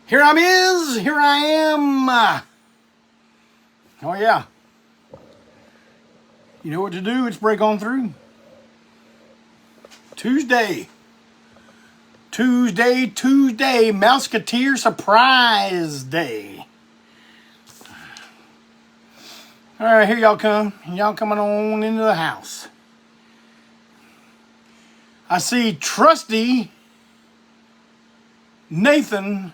Here I am. Oh yeah. You know what to do, it's break on through. Tuesday, Mouseketeer Surprise Day. All right, here y'all come. Y'all coming on into the house. I see Trusty Nathan,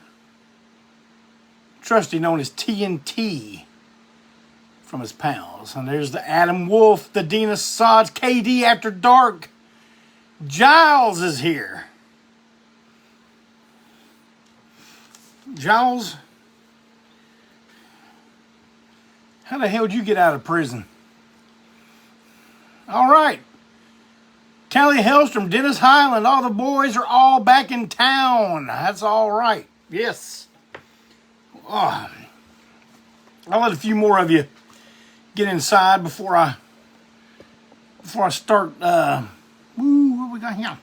Trusty known as TNT from his pals. And there's the Adam Wolf, the Dean of Sods, KD After Dark. Giles is here. Giles, how the hell did you get out of prison? All right. Kelly Hellstrom, Dennis Highland, all the boys are all back in town. That's all right. Yes. Oh, I'll let a few more of you get inside before I start. What we got here?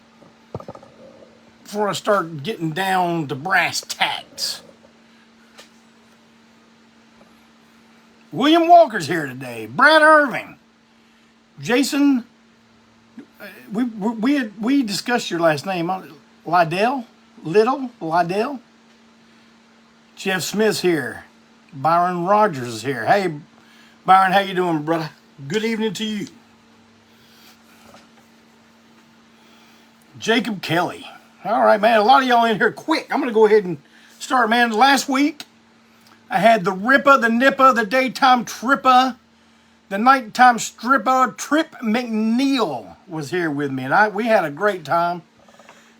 Before I start getting down to brass tacks. William Walker's here today. Brad Irving, Jason. We discussed your last name. Liddell. Jeff Smith's here. Byron Rogers is here. Hey, Byron, how you doing, brother? Good evening to you. Jacob Kelly. All right, man. A lot of y'all in here quick. I'm going to go ahead and start, man. Last week, I had the Ripper, the Nipper, the Daytime Tripper, the Nighttime Stripper. Trip McNeil was here with me, and we had a great time.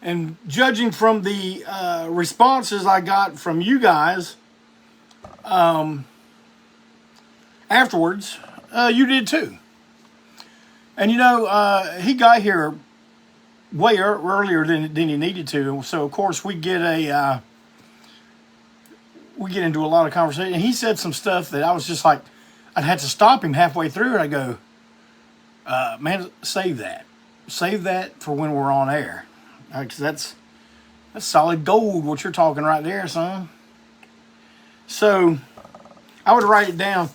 And judging from the responses I got from you guys afterwards, you did too. And you know, he got here way earlier than he needed to. So of course we get into a lot of conversation. And he said some stuff that I was just like, I'd had to stop him halfway through, and I go, man, save that for when we're on air, because that's solid gold what you're talking right there, son. So I would write it down.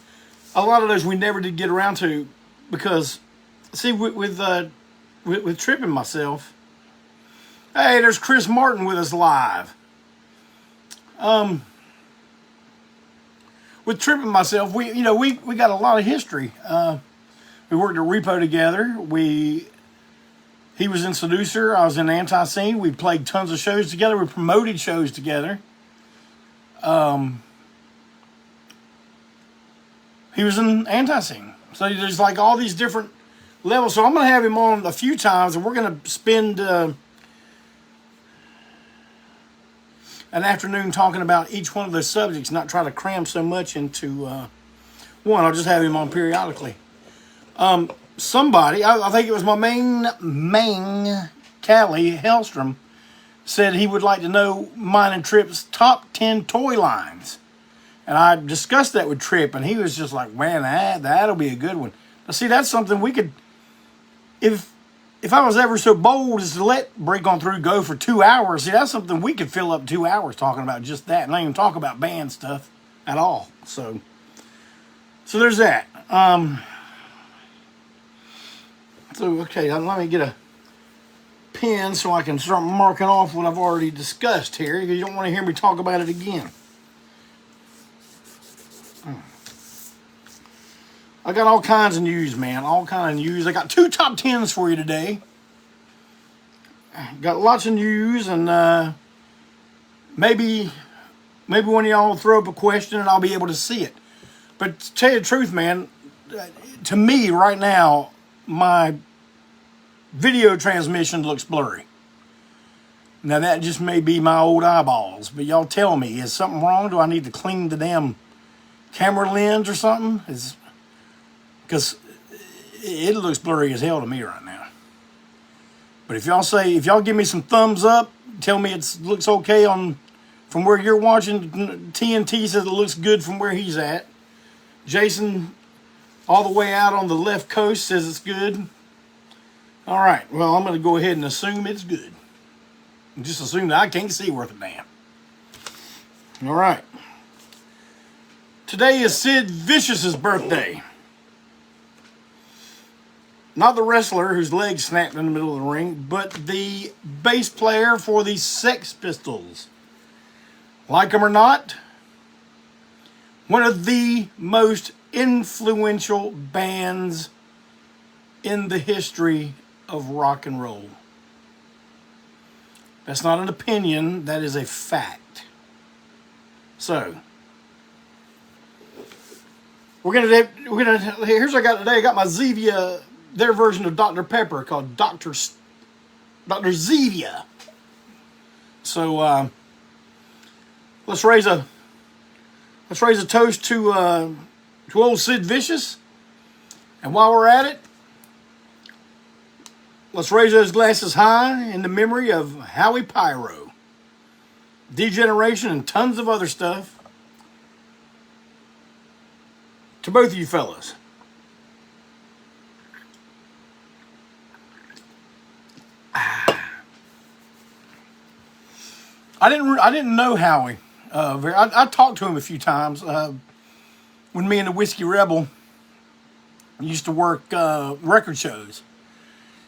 A lot of those we never did get around to, because see, with tripping myself. Hey, there's Chris Martin with us live. With tripping myself, we got a lot of history. We worked at Repo together. He was in Seducer. I was in ANTiSEEN. We played tons of shows together. We promoted shows together. He was in ANTiSEEN. So there's like all these different levels. So I'm going to have him on a few times, and we're going to spend an afternoon talking about each one of those subjects, not try to cram so much into one. I'll just have him on periodically. Somebody, I think it was my main Callie Hellstrom, said he would like to know mine and Trip's top 10 toy lines. And I discussed that with Trip, and he was just like, man, that'll be a good one. Now, see, that's something we could, if I was ever so bold as to let Break On Through go for 2 hours, see, that's something we could fill up 2 hours talking about just that, and not even talk about band stuff at all. So there's that. Okay, let me get a pen so I can start marking off what I've already discussed here, because you don't want to hear me talk about it again. I got all kinds of news, man. All kinds of news. I got 2 top 10s for you today. Got lots of news, and maybe one of y'all will throw up a question and I'll be able to see it. But to tell you the truth, man, to me right now, my video transmission looks blurry. Now that just may be my old eyeballs, but y'all tell me, is something wrong? Do I need to clean the damn camera lens or something? Because it looks blurry as hell to me right now. But if y'all give me some thumbs up, tell me it looks okay from where you're watching. TNT says it looks good from where he's at. Jason, all the way out on the left coast, says it's good. All right, well, I'm going to go ahead and assume it's good. Just assume that I can't see worth a damn. All right. Today is Sid Vicious's birthday. Not the wrestler whose leg snapped in the middle of the ring, but the bass player for the Sex Pistols. Like him or not, one of the most influential bands in the history of rock and roll. That's not an opinion, that is a fact. So, here's what I got today. I got my Zevia, their version of Dr. Pepper called Dr. Zevia. So, let's raise a toast to old Sid Vicious. And while we're at it, let's raise those glasses high in the memory of Howie Pyro, Degeneration, and tons of other stuff. To both of you fellas. I didn't know Howie. I talked to him a few times when me and the Whiskey Rebel used to work record shows.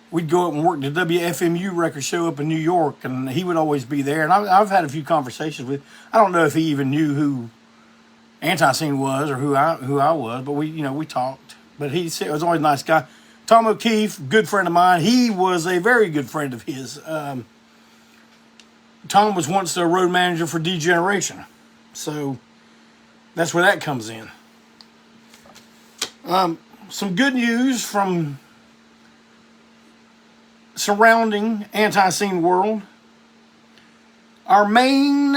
We'd go up and work the WFMU record show up in New York, and he would always be there. And I've had a few conversations with. I don't know if he even knew who ANTiSEEN was or who I was, but we talked. But he said it was always a nice guy. Tom O'Keefe, good friend of mine. He was a very good friend of his. Tom was once the road manager for Degeneration, so that's where that comes in. Some good news from surrounding ANTiSEEN world. Our main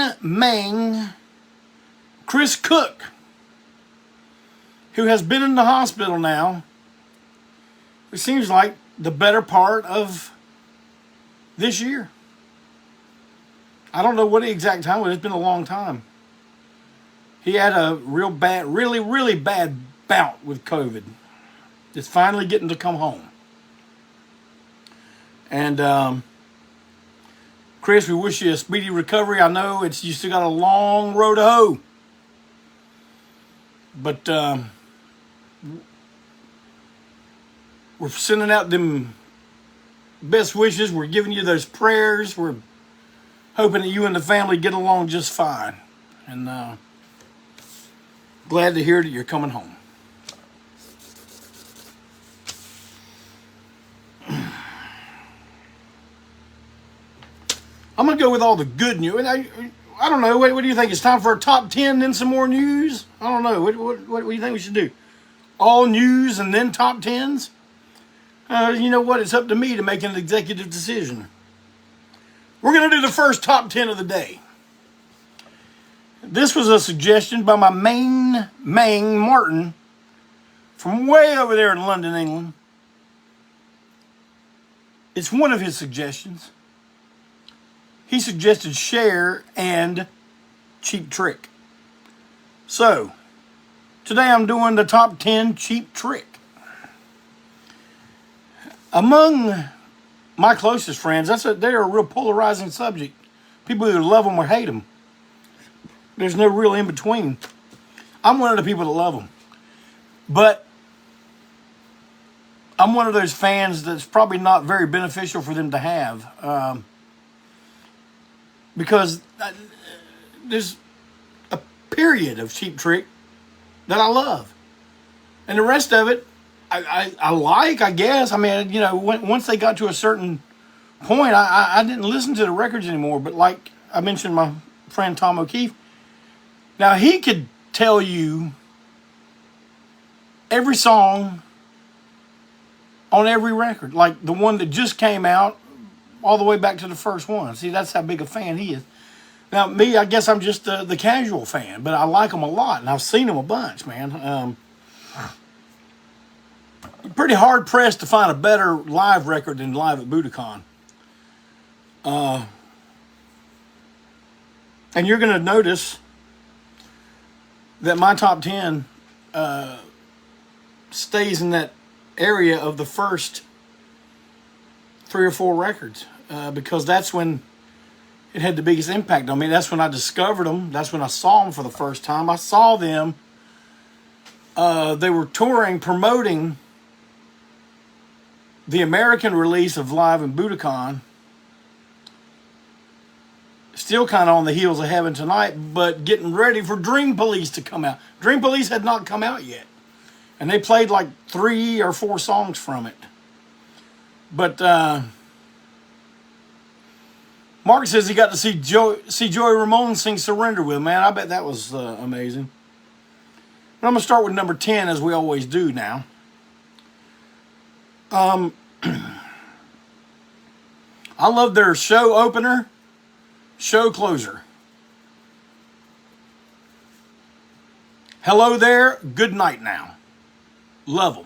Chris Cook, who has been in the hospital now, it seems like the better part of this year. I don't know what the exact time, but it's been a long time. He had a really bad bout with COVID. It's finally getting to come home. And Chris, we wish you a speedy recovery. I know you still got a long road to hoe. But we're sending out them best wishes. We're giving you those prayers. We're hoping that you and the family get along just fine. And glad to hear that you're coming home. I'm going to go with all the good news. I don't know. What do you think? It's time for a top 10, then some more news? I don't know. What do you think we should do? All news and then top 10s? You know what? It's up to me to make an executive decision. We're going to do the first top 10 of the day. This was a suggestion by my main Martin from way over there in London, England. It's one of his suggestions. He suggested Cher and Cheap Trick. So, today I'm doing the top 10 Cheap Trick. Among my closest friends, they're a real polarizing subject. People either love them or hate them. There's no real in between. I'm one of the people that love them. But I'm one of those fans that's probably not very beneficial for them to have. Because there's a period of Cheap Trick that I love. And the rest of it, I like, I guess. I mean, once they got to a certain point, I didn't listen to the records anymore. But like I mentioned, my friend Tom O'Keefe, now he could tell you every song on every record. Like the one that just came out, all the way back to the first one. See, that's how big a fan he is. Now, me, I guess I'm just the casual fan, but I like them a lot, and I've seen them a bunch, man. Pretty hard-pressed to find a better live record than Live at Budokan. And you're going to notice that my top 10 stays in that area of the first 3 or 4 records. Because that's when it had the biggest impact on me. That's when I discovered them. That's when I saw them for the first time. I saw them. They were touring, promoting the American release of Live in Budokan. Still kind of on the heels of Heaven Tonight, but getting ready for Dream Police to come out. Dream Police had not come out yet. And they played like 3 or 4 songs from it. But Mark says he got to see Joey Ramone sing Surrender with him. Man, I bet that was amazing. But I'm going to start with number 10, as we always do now. I love their show opener, show closer. Hello there, good night now. Love them.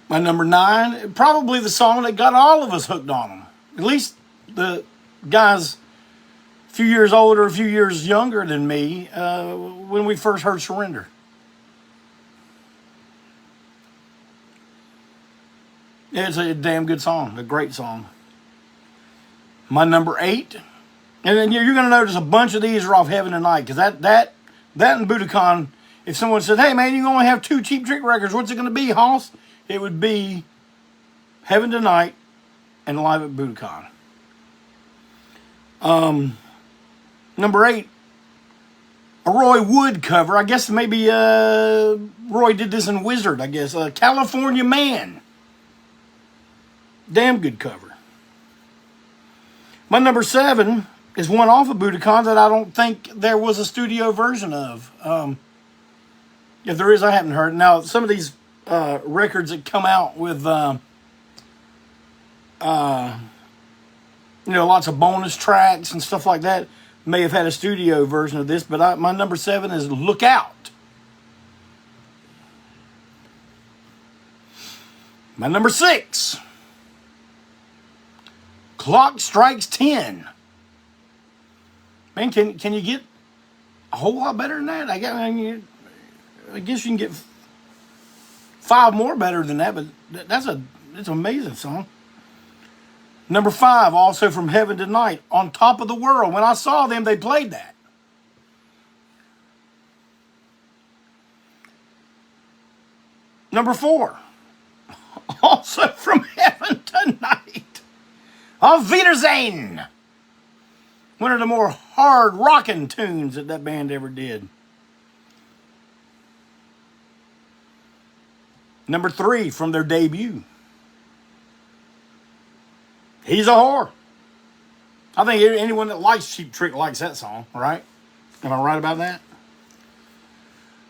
My number 9, probably the song that got all of us hooked on them. At least the guys a few years older, a few years younger than me, when we first heard Surrender. It's a damn good song, a great song. My number 8, and then you're going to notice a bunch of these are off Heaven Tonight, because that and Budokan, if someone said, hey man, you're going to have 2 Cheap Trick records, what's it going to be, Hoss? It would be Heaven Tonight and Live at Budokan. Number 8, a Roy Wood cover. I guess maybe Roy did this in Wizard, I guess. California Man. Damn good cover. My number 7 is one off of Budokan that I don't think there was a studio version of. If there is, I haven't heard. Now, some of these records that come out with, lots of bonus tracks and stuff like that may have had a studio version of this, but my number 7 is Look Out. My number 6, Clock Strikes 10. Man, can you get a whole lot better than that? I guess you can get 5 more better than that, but it's an amazing song. Number 5, also from Heaven Tonight, On Top of the World. When I saw them, they played that. Number 4, also from Heaven Tonight, Auf Wiedersehen. One of the more hard rocking tunes that band ever did. Number 3, from their debut, He's a Whore. I think anyone that likes Cheap Trick likes that song, right? Am I right about that?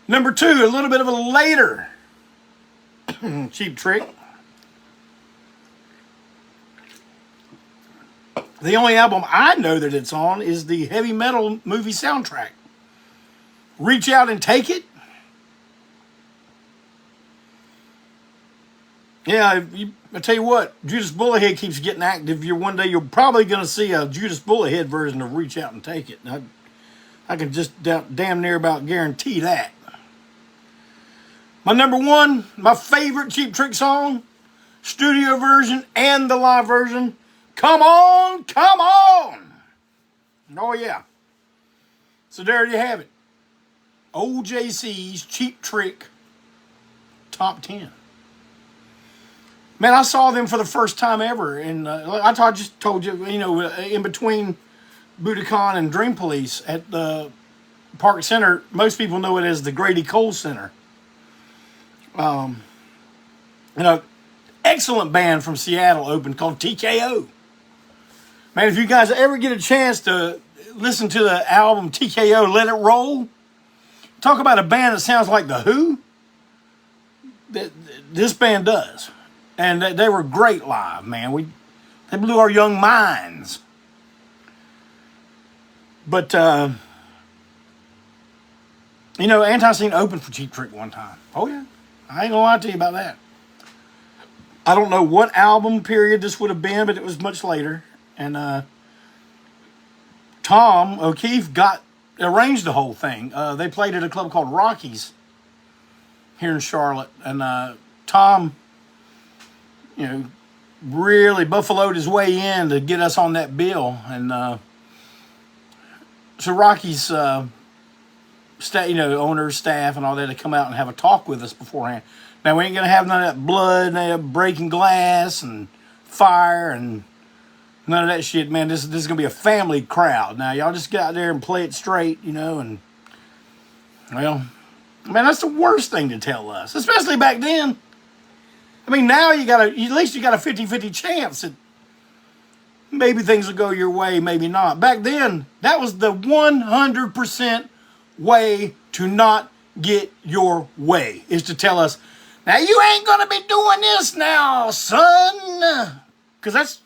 Number 2, a little bit of a later Cheap Trick. The only album I know that it's on is the heavy metal movie soundtrack. Reach Out and Take It. Yeah, I tell you what, Judas Bullethead keeps getting active. One day you're probably going to see a Judas Bullethead version of Reach Out and Take It. I can just damn near about guarantee that. My number 1, my favorite Cheap Trick song, studio version and the live version, Come On, Come On. Oh yeah. So there you have it. OJC's Cheap Trick Top 10. Man, I saw them for the first time ever, and I just told you, in between Budokan and Dream Police at the Park Center. Most people know it as the Grady Cole Center. Excellent band from Seattle opened called TKO. Man, if you guys ever get a chance to listen to the album TKO, Let It Roll, talk about a band that sounds like The Who. This band does. And they were great live, man. They blew our young minds. But, ANTiSEEN opened for Cheap Trick one time. Oh, yeah. I ain't gonna lie to you about that. I don't know what album period this would have been, but it was much later. And Tom O'Keefe arranged the whole thing. They played at a club called Rockies here in Charlotte. And Tom, really buffaloed his way in to get us on that bill. And so Rocky's owners, staff, and all that to come out and have a talk with us beforehand. Now, we ain't going to have none of that blood and that breaking glass and fire and none of that shit, man. This is going to be a family crowd. Now, y'all just get out there and play it straight, and, well, man, that's the worst thing to tell us, especially back then. I mean, now at least you got a 50-50 chance that maybe things will go your way, maybe not. Back then, that was the 100% way to not get your way, is to tell us, now you ain't gonna be doing this now, son. Because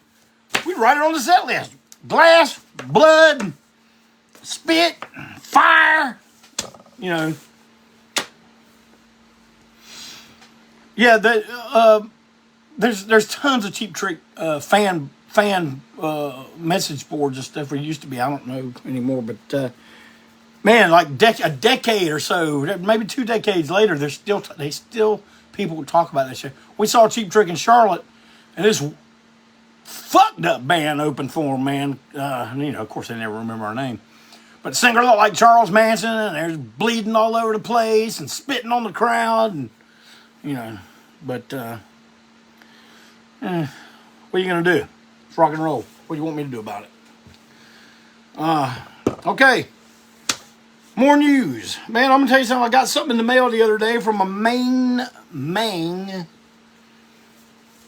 we write it on the set list. Glass, blood, spit, fire, Yeah, there's tons of Cheap Trick fan message boards and stuff. There used to be. I don't know anymore, but man, like a decade or so, maybe 2 decades later, they still people talk about that shit. We saw Cheap Trick in Charlotte, and this fucked up band opened for them, man. Of course, they never remember our name. But the singer looked like Charles Manson, and there's bleeding all over the place and spitting on the crowd, and But what are you gonna do? It's rock and roll. What do you want me to do about it? Okay. More news. Man, I'm gonna tell you something. I got something in the mail the other day from a Maine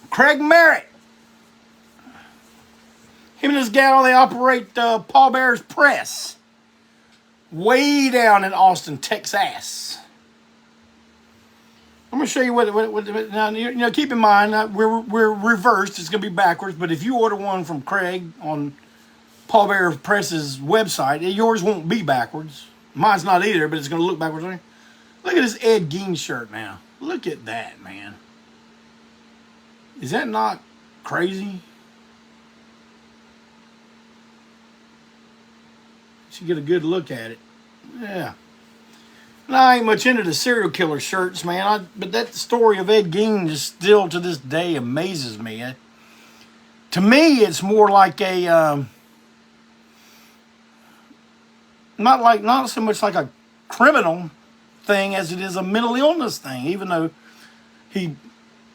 Craig Merritt. Him and his gal, they operate Paul Bear's Press way down in Austin, Texas. I'm going to show you what now, keep in mind, we're reversed. It's going to be backwards. But if you order one from Craig on Paul Bear Press's website, yours won't be backwards. Mine's not either, but it's going to look backwards. Look at this Ed Gein shirt now. Look at that, man. Is that not crazy? You get a good look at it. Yeah. I ain't much into the serial killer shirts, man. But that story of Ed Gein just still to this day amazes me. To me, it's more like a not so much like a criminal thing as it is a mental illness thing. Even though he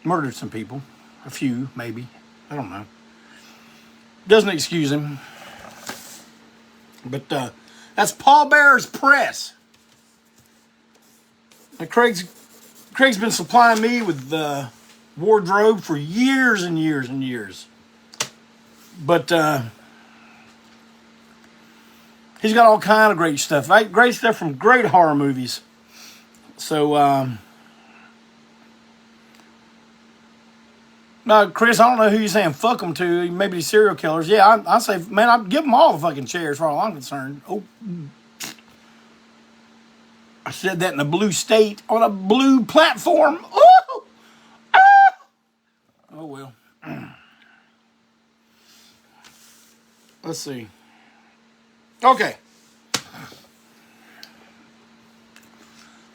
murdered some people, a few maybe, I don't know. Doesn't excuse him. But that's Paul Bear's Press. Now, Craig's been supplying me with wardrobe for years and years and years. But he's got all kind of great stuff. Right? Great stuff from great horror movies. So, now, Chris, I don't know who you're saying fuck them to. Maybe serial killers. Yeah, I say, man, I'd give them all the fucking chairs for all I'm concerned. Oh. I said that in a blue state on a blue platform. Ooh! Ah! Oh, well. Let's see. Okay.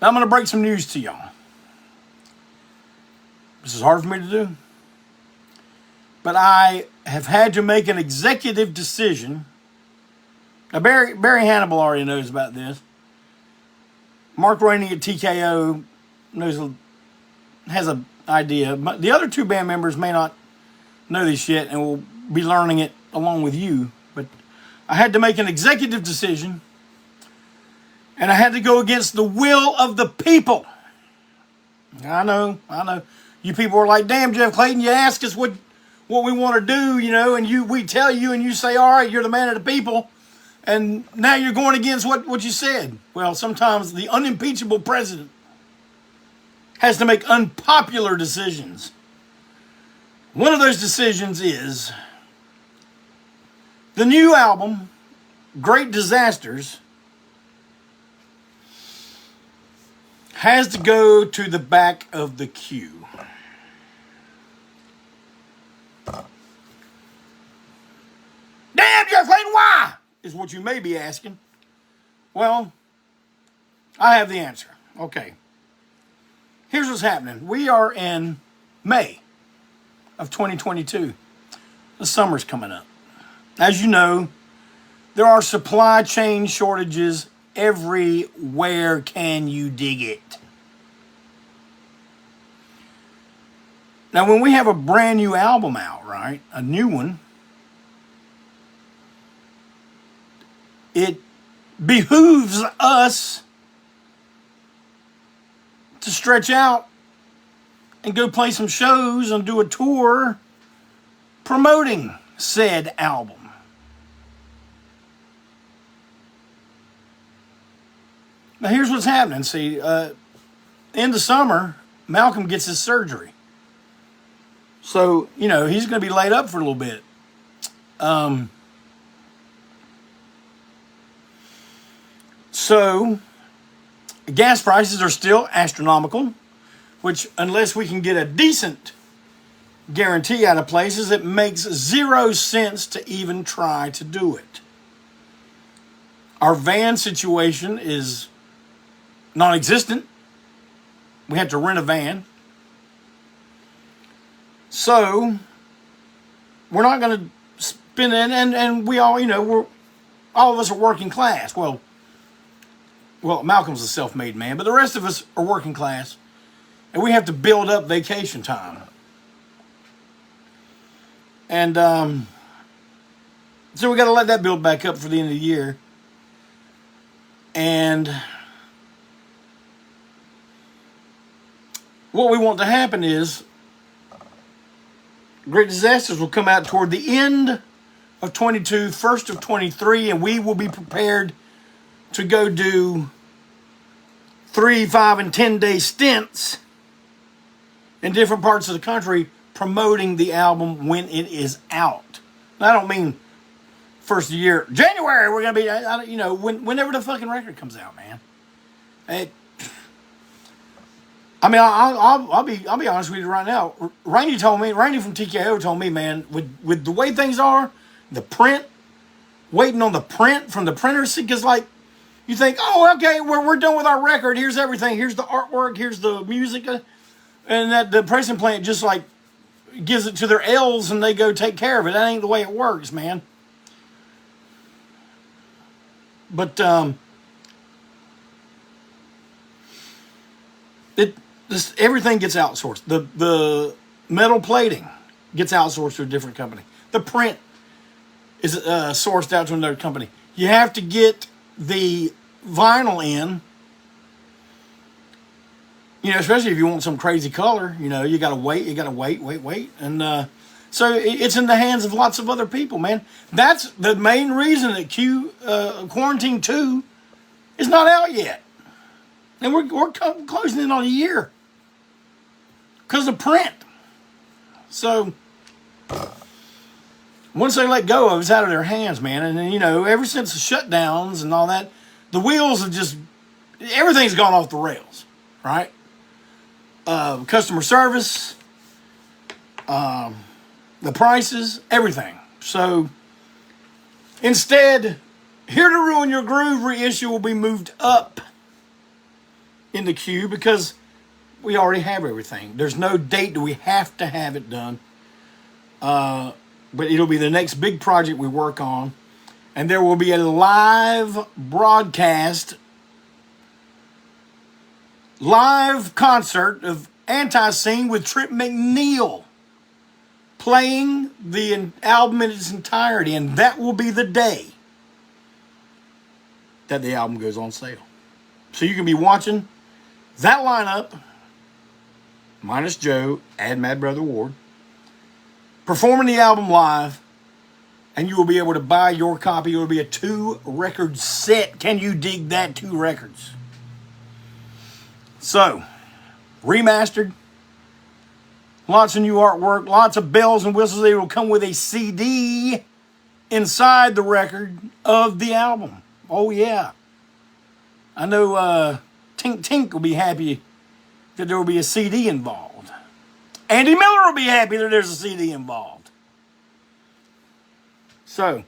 Now I'm going to break some news to y'all. This is hard for me to do. But I have had to make an executive decision. Now, Barry Hannibal already knows about this. Mark Rainey at TKO has an idea. But the other two band members may not know this shit and will be learning it along with you. But I had to make an executive decision. And I had to go against the will of the people. I know. You people are like, damn, Jeff Clayton, you ask us what we want to do, and we tell you and you say, all right, you're the man of the people. And now you're going against what you said. Well, sometimes the unimpeachable president has to make unpopular decisions. One of those decisions is the new album, Great Disasters, has to go to the back of the queue. Damn, Jeff Clayton, why? Is what you may be asking. Well, I have the answer. Okay. Here's what's happening. We are in May of 2022. The summer's coming up. As you know, there are supply chain shortages everywhere. Can you dig it? Now, when we have a brand new album out, right, a new one, it behooves us to stretch out and go play some shows and do a tour promoting said album. Now, here's what's happening. See, in the summer, Malcolm gets his surgery. So, you know, he's going to be laid up for a little bit. So, gas prices are still astronomical, which, unless we can get a decent guarantee out of places, it makes 0 sense to even try to do it. Our van situation is non-existent. We have to rent a van. So, we're not going to spend it, and we all, you know, all of us are working class. Well, Malcolm's a self-made man, but the rest of us are working class, and we have to build up vacation time. And so we got to let that build back up for the end of the year. And what we want to happen is great disasters will come out toward the end of 22, first of 23, and we will be prepared to go do 3, 5, and 10-day stints in different parts of the country promoting the album when it is out. Now, I don't mean first of the year, January, we're going to be, you know, whenever the fucking record comes out, man. I'll be honest with you right now. Randy from TKO told me, man, with the way things are, the print, waiting on the print from the printer, because like, you think, oh, okay, we're done with our record. Here's everything. Here's the artwork. Here's the music. And that the pressing plant just like gives it to their elves and they go take care of it. That ain't the way it works, man. But everything gets outsourced. The metal plating gets outsourced to a different company. The print is sourced out to another company. You have to get the vinyl in, you know, especially if you want some crazy color, you know, you gotta wait. And so it's in the hands of lots of other people, man. That's the main reason that Quarantine 2 is not out yet. And we're closing in on a year because of print. So once they let go of it, it's out of their hands, man. And then, you know, ever since the shutdowns and all that, the wheels have just, everything's gone off the rails, right? Customer service, the prices, everything. So instead, Here to Ruin Your Groove reissue will be moved up in the queue because we already have everything. There's no date that we have to have it done. But it'll be the next big project we work on. And there will be a live broadcast, live concert of ANTiSEEN with Trip McNeil playing the album in its entirety. And that will be the day that the album goes on sale. So you can be watching that lineup, minus Joe, add Mad Brother Ward, performing the album live, and you will be able to buy your copy. It will be a 2-record set. Can you dig that? 2 records. So, remastered, lots of new artwork, lots of bells and whistles. They will come with a CD inside the record of the album. Oh, yeah. I know Tink Tink will be happy that there will be a CD involved. Andy Miller will be happy that there's a CD involved. So,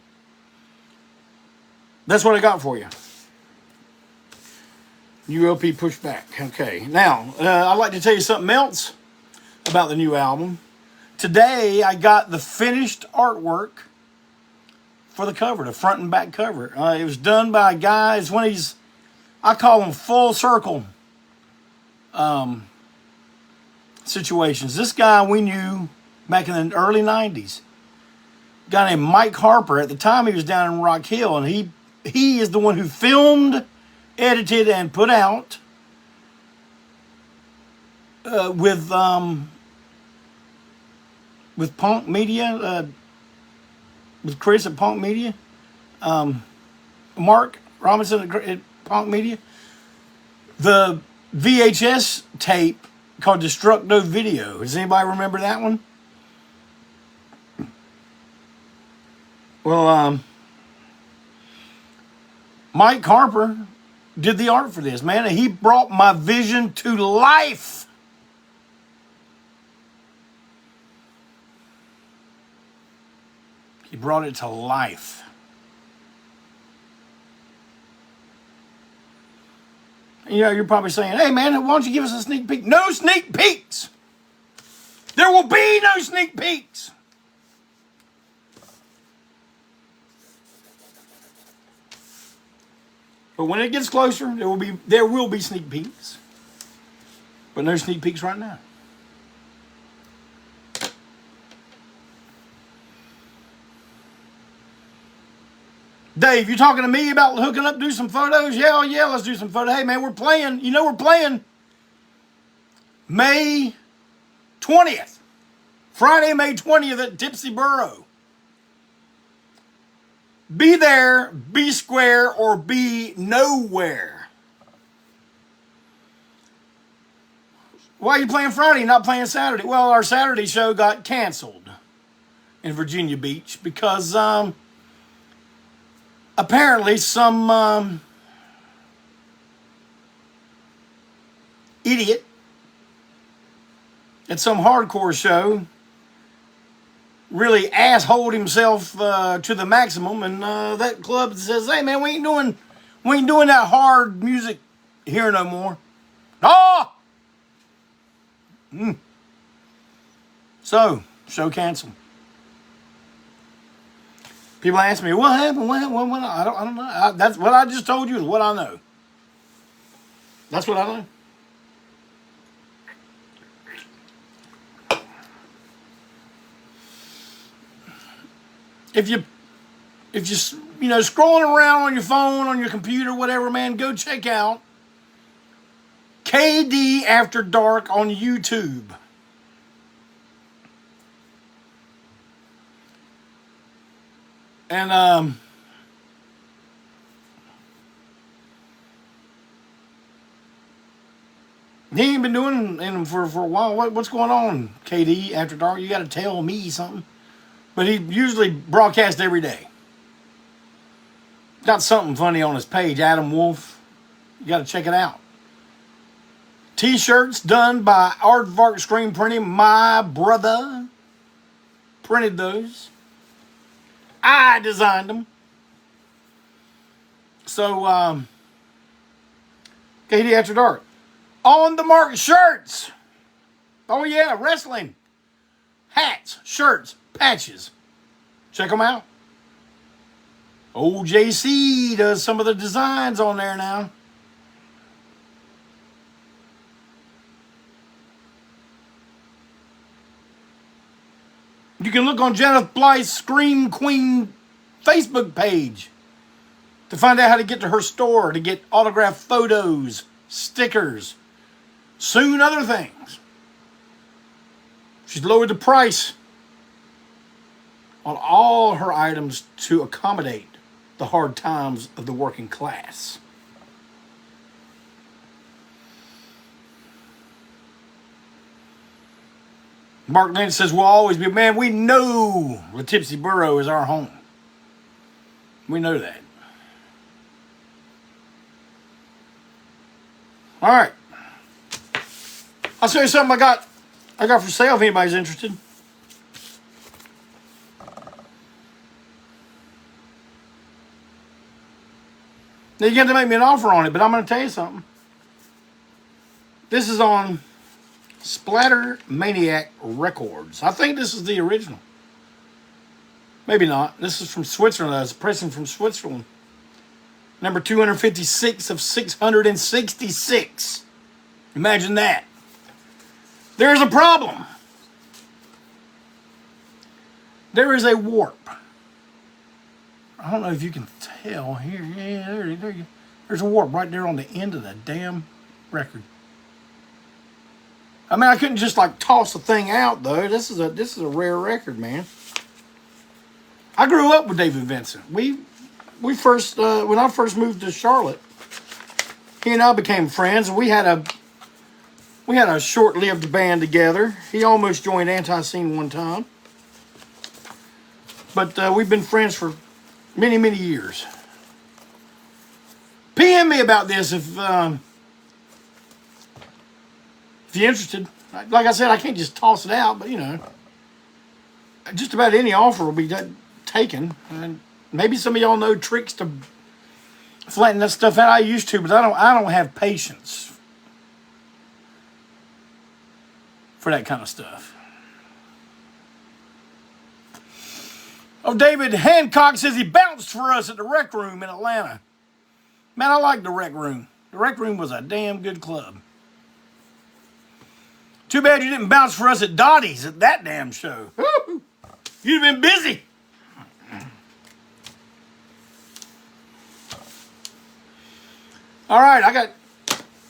that's what I got for you. ULP pushback. Okay. Now, I'd like to tell you something else about the new album. today I got the finished artwork for the cover, the front and back cover. It was done by a guy. It's one of these, I call them full circle situations. This guy we knew back in the early 90s. A guy named Mike Harper. At the time he was down in Rock Hill, and he is the one who filmed, edited, and put out with Punk Media, with Chris at Punk Media, Mark Robinson at Punk Media, the VHS tape called Destructo Video. Does anybody remember that one? Well, Mike Harper did the art for this, man, and he brought my vision to life. He brought it to life. You know, you're probably saying, hey, man, why don't you give us a sneak peek? No sneak peeks! There will be no sneak peeks! But when it gets closer, there will be sneak peeks. But no sneak peeks right now. Dave, you talking to me about hooking up, do some photos? Yeah, let's do some photos. Hey, man, we're playing. You know we're playing May 20th. Friday, May 20th at Tipsy Burro. Be there, be square, or be nowhere. Why are you playing Friday, not playing Saturday? Well, our Saturday show got canceled in Virginia Beach because apparently some idiot at some hardcore show really assholed himself to the maximum, and that club says, hey man, we ain't doing that hard music here no more. So, show canceled. People ask me, what happened? What? I don't know. That's what I just told you is what I know. That's what I know. If you scrolling around on your phone, on your computer, whatever, man, go check out KD After Dark on YouTube. And he ain't been doing them for a while. What's going on, KD After Dark? You got to tell me something. But he usually broadcasts every day. Got something funny on his page, Adam Wolf. You got to check it out. T-shirts done by Aardvark Screen Printing. My brother printed those. I designed them. So, KD After Dark. On the Mark shirts. Oh yeah, wrestling. Hats, shirts, patches. Check them out. Old JC does some of the designs on there now. You can look on Janet Blythe's Scream Queen Facebook page to find out how to get to her store, to get autographed photos, stickers, soon other things. She's lowered the price on all her items to accommodate the hard times of the working class. Mark Lynch says, we'll always be, man, we know the Tipsy Burro is our home. We know that. All right. I'll show you something I got for sale if anybody's interested. Now you got to make me an offer on it, but I'm going to tell you something. This is on Splatter Maniac Records. I think this is the original. Maybe not. This is from Switzerland. It's a pressing from Switzerland. Number 256 of 666. Imagine that. There's a problem. There is a warp. I don't know if you can tell here. Yeah, there you go. There's a warp right there on the end of the damn record. I mean, I couldn't just like toss the thing out though. This is a rare record, man. I grew up with David Vincent. We first when I first moved to Charlotte, he and I became friends. We had a short-lived band together. He almost joined ANTiSEEN one time, but we've been friends for many, many years. PM me about this if you're interested. Like I said, I can't just toss it out, but you know, just about any offer will be taken. And maybe some of y'all know tricks to flatten that stuff out. I used to, but I don't have patience for that kind of stuff. Oh, David Hancock says he bounced for us at the Rec Room in Atlanta. Man, I like the Rec Room. The Rec Room was a damn good club. Too bad you didn't bounce for us at Dottie's at that damn show. Woo! You'd have been busy. All right, I got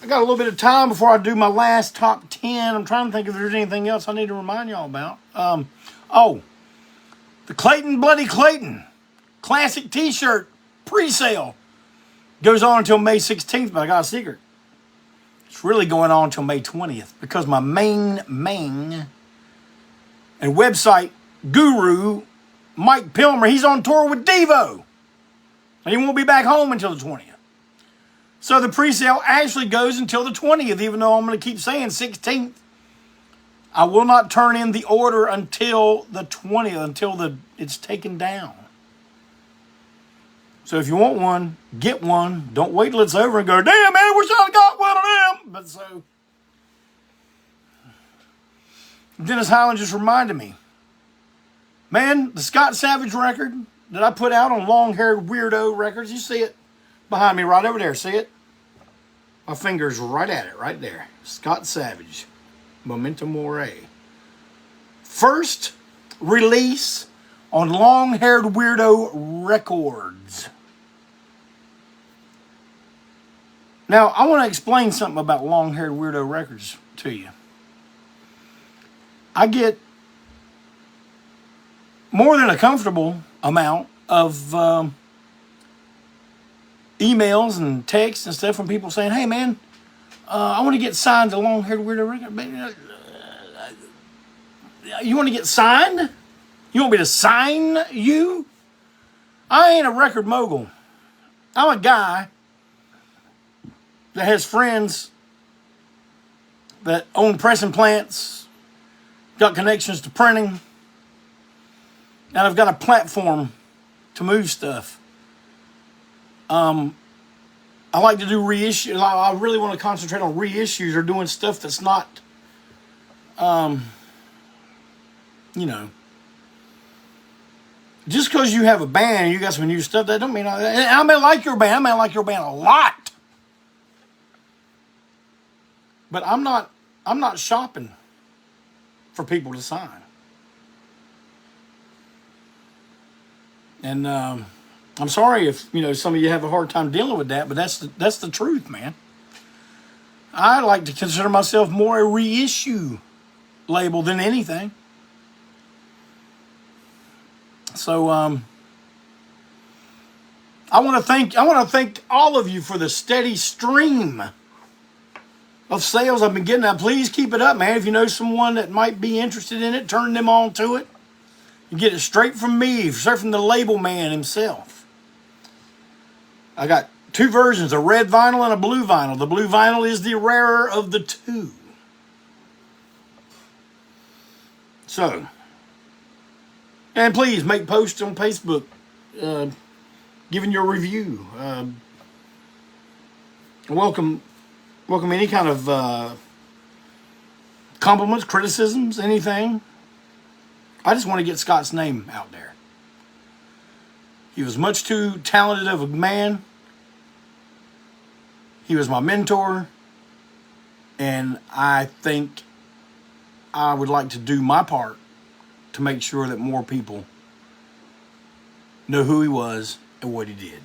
a little bit of time before I do my last top 10. I'm trying to think if there's anything else I need to remind y'all about. The Clayton Bloody Clayton classic t-shirt pre-sale goes on until May 16th, but I got a secret. It's really going on until May 20th because my main and website guru, Mike Pilmer, he's on tour with Devo. And he won't be back home until the 20th. So the pre-sale actually goes until the 20th, even though I'm going to keep saying 16th. I will not turn in the order until the 20th, until it's taken down. So if you want one, get one. Don't wait till it's over and go, damn, man, I wish I'd got one of them. But so, Dennis Highland just reminded me. Man, the Scott Savage record that I put out on Long Haired Weirdo Records, you see it behind me right over there, see it? My finger's right at it, right there. Scott Savage, Memento Mori. First release on Long Haired Weirdo Records. Now, I want to explain something about Long Haired Weirdo Records to you. I get more than a comfortable amount of emails and texts and stuff from people saying, hey, man, I want to get signed to Long Haired Weirdo Records. You want to get signed? You want me to sign you? I ain't a record mogul. I'm a guy that has friends that own pressing plants, got connections to printing, and I've got a platform to move stuff. I like to do reissues. I really want to concentrate on reissues or doing stuff that's not, you know, just because you have a band and you got some new stuff, that don't mean I may like your band. I may like your band a lot, but I'm not shopping for people to sign. And I'm sorry if some of you have a hard time dealing with that, but that's the truth, man. I like to consider myself more a reissue label than anything. So I want to thank all of you for the steady stream of sales I've been getting. Now, please keep it up, man. If you know someone that might be interested in it, turn them on to it. You get it straight from me, straight from the label man himself. I got two versions, a red vinyl and a blue vinyl. The blue vinyl is the rarer of the two. So, and please make posts on Facebook giving your review. Welcome any kind of compliments, criticisms, anything. I just want to get Scott's name out there. He was much too talented of a man. He was my mentor. And I think I would like to do my part to make sure that more people know who he was and what he did.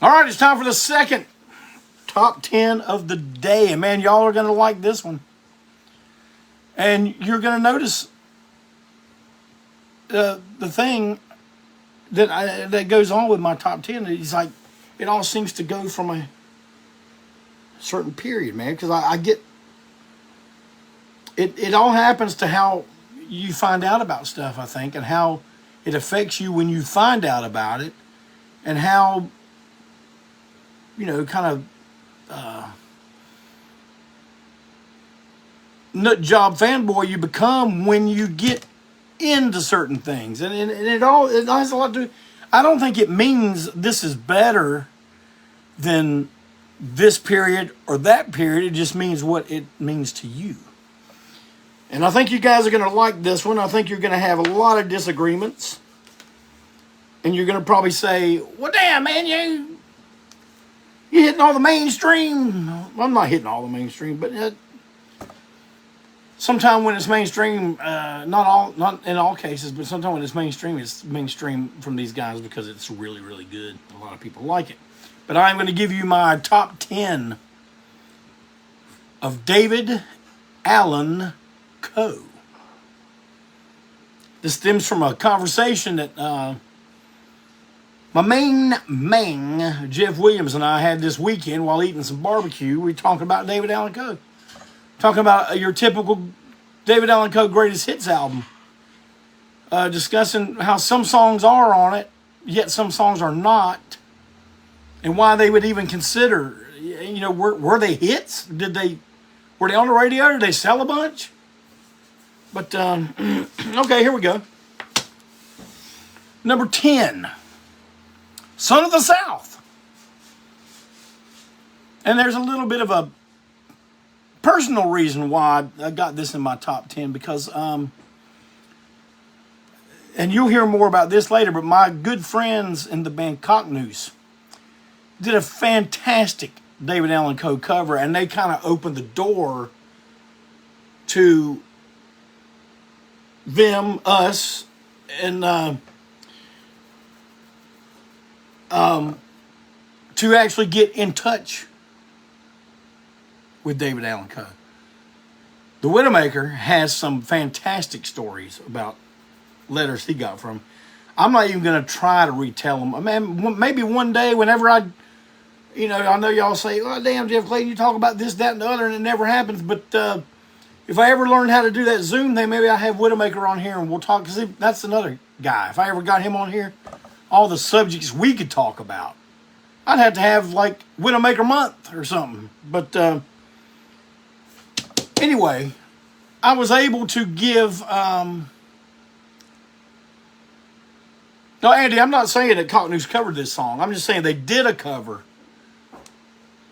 All right, it's time for the second top 10 of the day. And man, y'all are going to like this one. And you're going to notice the thing that goes on with my top 10. It's like it all seems to go from a certain period, man. Because I get it all happens to how you find out about stuff, I think, and how it affects you when you find out about it, and how, you know, kind of nut job fanboy you become when you get into certain things. And it has a lot to do. I don't think it means this is better than this period or that period. It just means what it means to you. And I think you guys are going to like this one. I think you're going to have a lot of disagreements. And you're going to probably say, well, damn, man, you hitting all the mainstream. Well, I'm not hitting all the mainstream, but sometimes when it's mainstream, not in all cases, but sometimes when it's mainstream from these guys because it's really, really good. A lot of people like it. But I'm going to give you my top 10 of David Allan Coe. This stems from a conversation that my main Jeff Williams and I had this weekend while eating some barbecue. We talked about David Allan Coe. Talking about your typical David Allan Coe greatest hits album. Discussing how some songs are on it, yet some songs are not. And why they would even consider, you know, were they hits? Were they on the radio? Did they sell a bunch? But, okay, here we go. Number 10. Son of the South. And there's a little bit of a personal reason why I got this in my top 10, because and you'll hear more about this later, but my good friends in the band Coe.Two did a fantastic David Allan Coe cover, and they kind of opened the door to us, and to actually get in touch with David Allan Coe. The Widowmaker has some fantastic stories about letters he got from him. I'm not even going to try to retell them. I mean, maybe one day whenever I know y'all say, oh, damn, Jeff Clayton, you talk about this, that, and the other, and it never happens. But if I ever learn how to do that Zoom thing, maybe I'll have Widowmaker on here and we'll talk. Because that's another guy. If I ever got him on here, all the subjects we could talk about, I'd have to have like Widowmaker month or something. But anyway, I was able to give... No, Andy, I'm not saying that Coe.Two's covered this song. I'm just saying they did a cover.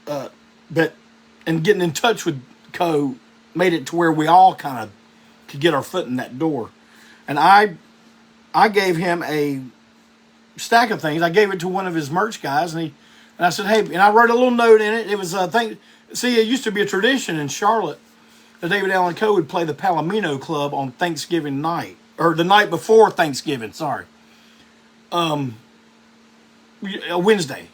And getting in touch with Coe made it to where we all kind of could get our foot in that door. And I gave him a stack of things. I gave it to one of his merch guys, and I said, hey, and I wrote a little note in it. It was a thing. See, it used to be a tradition in Charlotte that David Allan Coe would play the Palomino Club on Thanksgiving night, or the night before Thanksgiving, sorry. A Wednesday.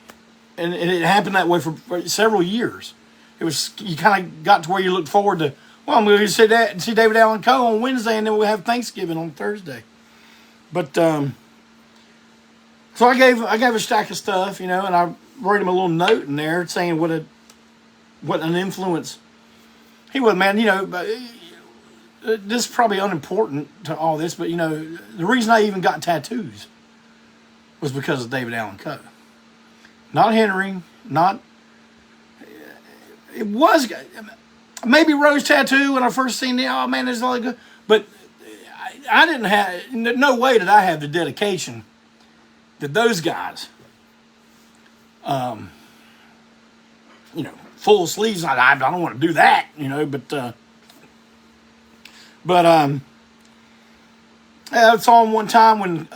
And it happened that way for several years. It was, you kind of got to where you looked forward to, well, I'm going to see David Allan Coe on Wednesday, and then we'll have Thanksgiving on Thursday. But so I gave a stack of stuff, and I wrote him a little note in there saying what an influence he was, man. This is probably unimportant to all this, but the reason I even got tattoos was because of David Allan Coe. Not Henry, it was maybe Rose Tattoo when I first seen it. Oh man, this is all good. But I didn't have, no way did I have the dedication that those guys Full sleeves. I don't want to do that, but I saw him one time when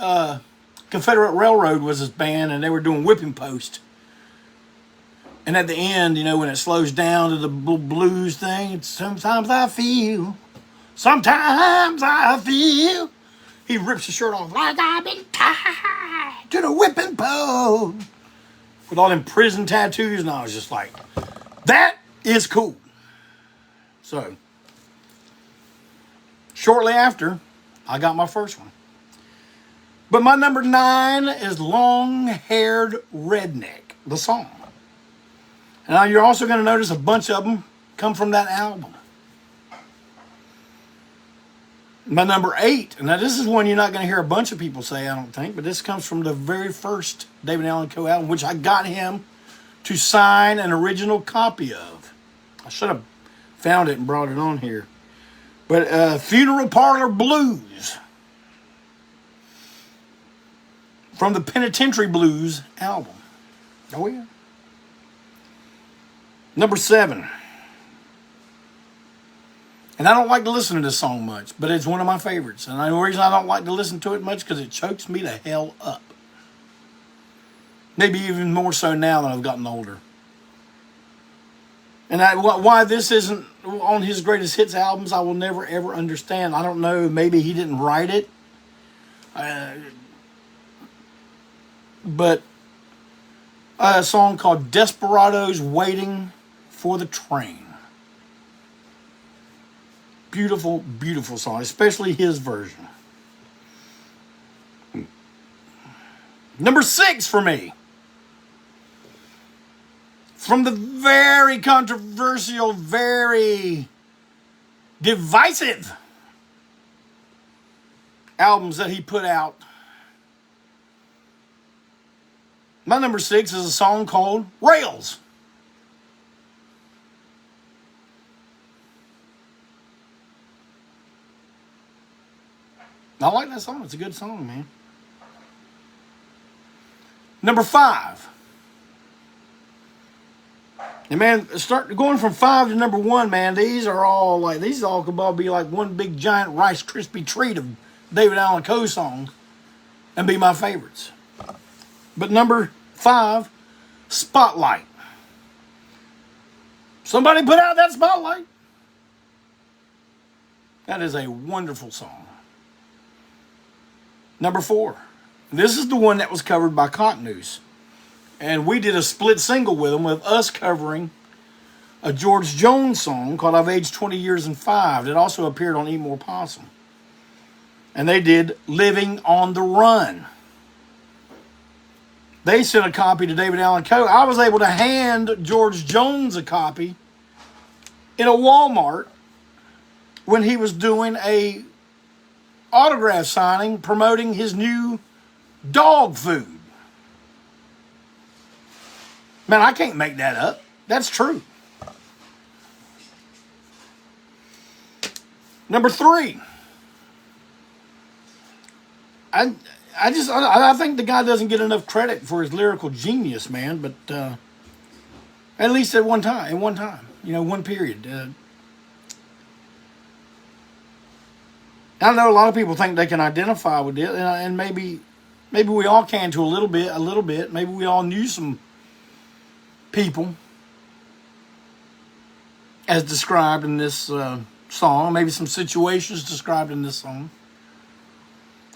Confederate Railroad was his band, and they were doing Whipping Post. And at the end, when it slows down to the blues thing, it's sometimes I feel, he rips his shirt off like I've been tied to the whipping post with all them prison tattoos, and I was just like, that is cool. So, shortly after, I got my first one. But my number 9 is Long-Haired Redneck, the song. And now you're also going to notice a bunch of them come from that album. My number 8, and now this is one you're not going to hear a bunch of people say, I don't think, but this comes from the very first David Allan Coe album, which I got him to sign an original copy of. I should have found it and brought it on here. But Funeral Parlor Blues from the Penitentiary Blues album. Oh, yeah. Number 7. And I don't like to listen to this song much, but it's one of my favorites. And the reason I don't like to listen to it much because it chokes me the hell up. Maybe even more so now that I've gotten older. And why this isn't on his greatest hits albums, I will never, ever understand. I don't know. Maybe he didn't write it. But a song called Desperados Waiting for the Train. Beautiful, beautiful song, especially his version. Number 6 for me. From the very controversial, very divisive albums that he put out, my number 6 is a song called Rails. I like that song. It's a good song, man. Number 5. And man, start going from 5 to number 1, man. These all could all be like one big giant Rice Krispie treat of David Allan Coe songs and be my favorites. But number 5, Spotlight. Somebody put out that spotlight. That is a wonderful song. Number 4. This is the one that was covered by Coe.Two. And we did a split single with them, with us covering a George Jones song called I've Aged 20 Years and 5 that also appeared on Eat More Possum. And they did Living on the Run. They sent a copy to David Allan Coe. I was able to hand George Jones a copy in a Walmart when he was doing a autograph signing promoting his new dog food. Man, I can't make that up. That's true. Number 3. I think the guy doesn't get enough credit for his lyrical genius, man, but at least at one time, one period. I know a lot of people think they can identify with it, and maybe we all can to a little bit. Maybe we all knew some people as described in this song. Maybe some situations described in this song.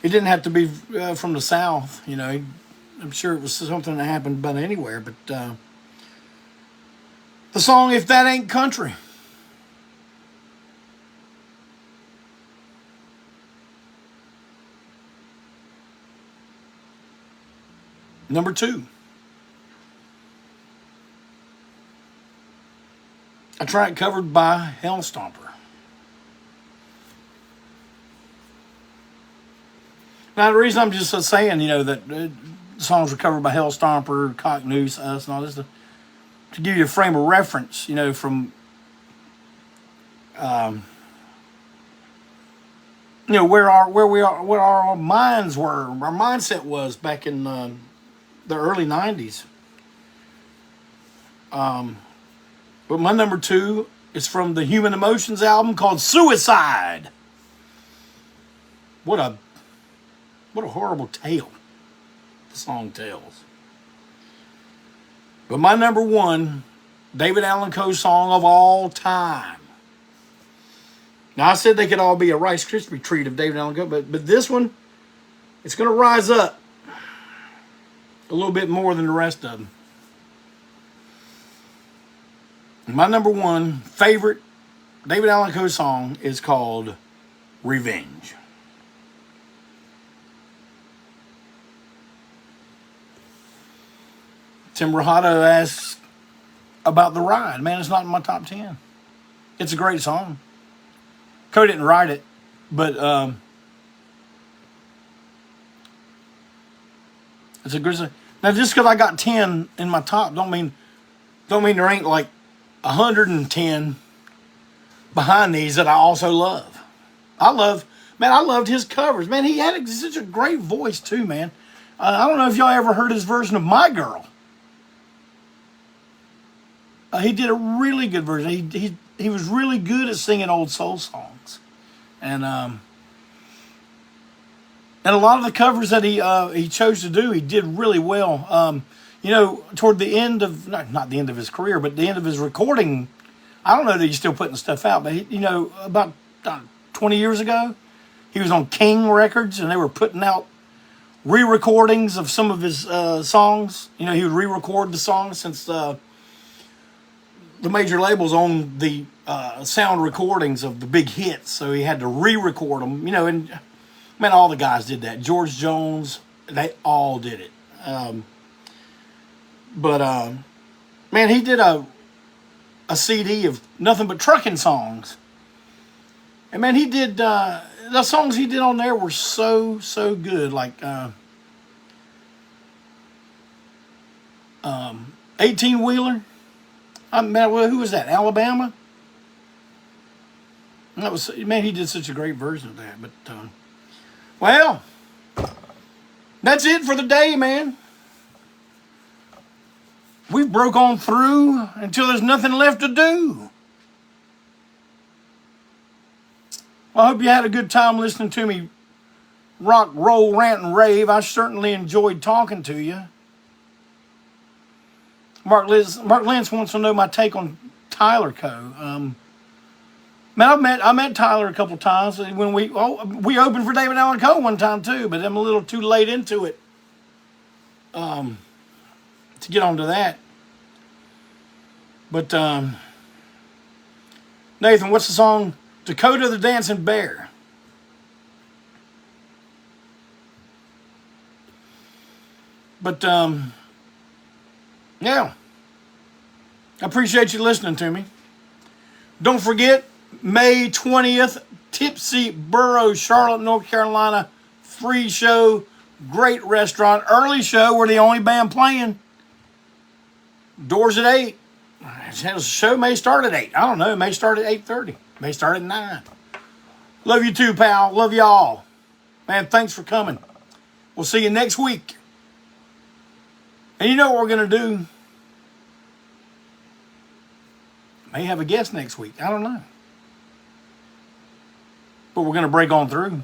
It didn't have to be from the South, I'm sure it was something that happened about anywhere. But the song, If That Ain't Country. Number 2. A track covered by Hellstomper. Now, the reason I'm just saying, that songs were covered by Hellstomper, Coe.Two, us, and all this, to give you a frame of reference, from, where our minds were, our mindset was back in the early 90s. But my number 2 is from the Human Emotions album called Suicide. What a horrible tale the song tells. But my number 1 David Allan Coe song of all time. Now I said they could all be a Rice Krispie treat of David Allan Coe, but this one, it's going to rise up a little bit more than the rest of them. My number 1 favorite David Allan Coe song is called Revenge. Tim Rajado asks about The Ride. Man, it's not in my top 10. It's a great song. Coe didn't write it, but it's a good song. Now, just because I got 10 in my top, don't mean there ain't like 110 behind these that I also love. I loved his covers. Man, he had such a great voice too, man. I don't know if y'all ever heard his version of My Girl. He did a really good version. He was really good at singing old soul songs, and a lot of the covers that he chose to do, he did really well. Toward the end of not the end of his career, but the end of his recording, I don't know that he's still putting stuff out, but about 20 years ago, he was on King Records, and they were putting out re-recordings of some of his songs. He would re-record the songs since the major labels owned the sound recordings of the big hits, so he had to re-record them. And man, all the guys did that. George Jones, they all did it. Man, he did a CD of nothing but trucking songs. And man, he did the songs he did on there were so good. Like 18-wheeler. Who was that? Alabama? That was, man, he did such a great version of that. But well, that's it for the day, man. We've broke on through until there's nothing left to do. Well, I hope you had a good time listening to me rock, roll, rant, and rave. I certainly enjoyed talking to you. Mark Lentz wants to know my take on Tyler Coe. Man, I met Tyler a couple times when we opened for David Allan Coe one time too, but I'm a little too late into it to get onto that. But Nathan, what's the song Dakota the Dancing Bear? But yeah, I appreciate you listening to me. Don't forget, May 20th, Tipsy Burro, Charlotte, North Carolina, free show, great restaurant, early show. We're the only band playing. Doors at 8. The show may start at 8. I don't know. It may start at 8:30. May start at 9. Love you too, pal. Love y'all. Man, thanks for coming. We'll see you next week. And you know what we're going to do? May have a guest next week. I don't know. But we're going to break on through.